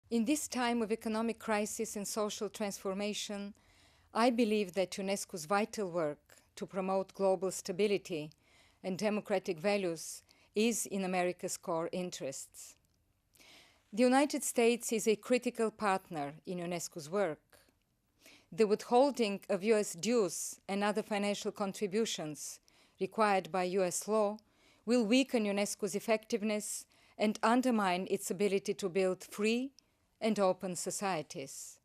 In this time of economic crisis and social transformation, I believe that UNESCO's vital work to promote global stability and democratic values is in America's core interests. The United States is a critical partner in UNESCO's work. The withholding of US dues and other financial contributions required by US law will weaken UNESCO's effectiveness and undermine its ability to build free and open societies.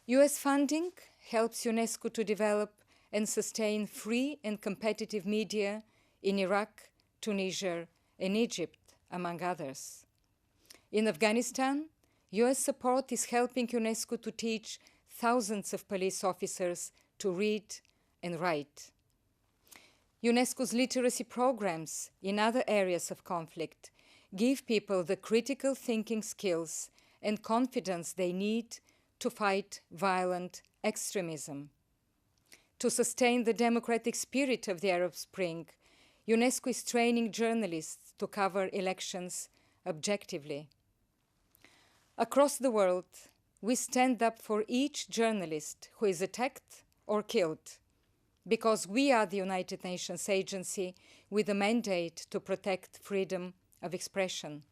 US funding helps UNESCO to develop and sustain free and competitive media in Iraq, Tunisia, and Egypt, among others. In Afghanistan, US support is helping UNESCO to teach thousands of police officers to read and write. UNESCO's literacy programs in other areas of conflict give people the critical thinking skills and confidence they need to fight violent extremism. To sustain the democratic spirit of the Arab Spring, UNESCO is training journalists to cover elections objectively. Across the world, we stand up for each journalist who is attacked or killed, because we are the United Nations agency with a mandate to protect freedom of expression.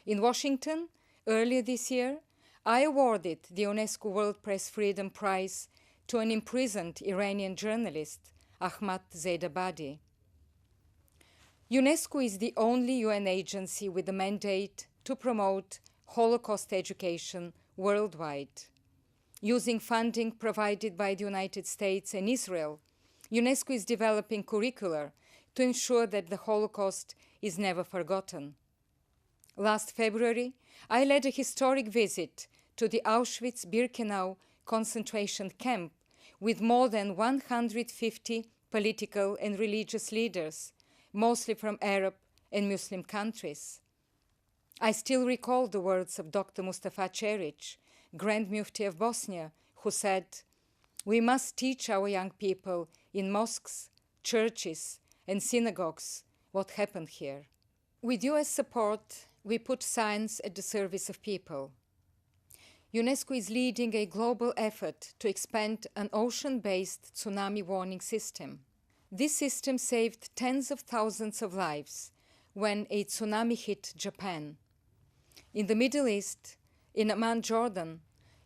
In Washington, earlier this year, I awarded the UNESCO World Press Freedom Prize to an imprisoned Iranian journalist, Ahmad Zaidabadi. UNESCO is the only UN agency with a mandate to promote Holocaust education worldwide. Using funding provided by the United States and Israel, UNESCO is developing curricula to ensure that the Holocaust is never forgotten. Last February, I led a historic visit to the Auschwitz-Birkenau concentration camp with more than 150 political and religious leaders, mostly from Arab and Muslim countries. I still recall the words of Dr. Mustafa Ceric, Grand Mufti of Bosnia, who said, "We must teach our young people in mosques, churches, and synagogues what happened here." With US support, we put science at the service of people. UNESCO is leading a global effort to expand an ocean-based tsunami warning system. This system saved tens of thousands of lives when a tsunami hit Japan. In the Middle East, in Amman, Jordan,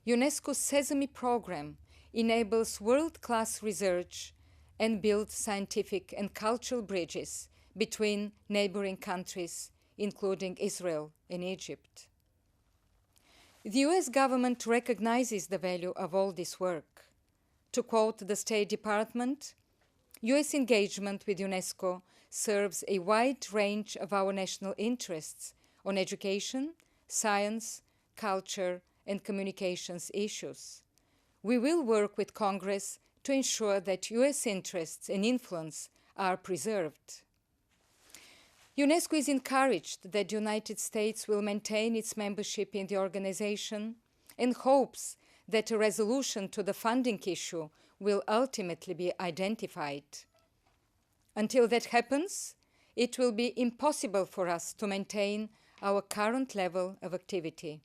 UNESCO's Sesame program enables world-class research and builds scientific and cultural bridges between neighboring countries, including Israel and Egypt. The US government recognizes the value of all this work. To quote the State Department, US engagement with UNESCO serves a wide range of our national interests on education, science, culture, and communications issues. We will work with Congress to ensure that US interests and influence are preserved. UNESCO is encouraged that the United States will maintain its membership in the organization and hopes that a resolution to the funding issue will ultimately be identified. Until that happens, it will be impossible for us to maintain our current level of activity.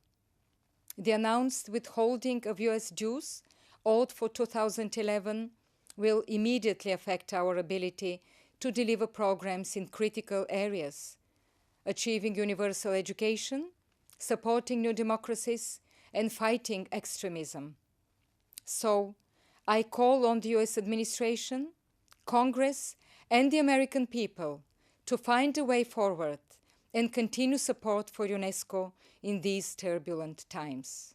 The announced withholding of US dues owed for 2011 will immediately affect our ability to deliver programs in critical areas, achieving universal education, supporting new democracies, and fighting extremism. So, I call on the US administration, Congress, and the American people to find a way forward and continue support for UNESCO in these turbulent times.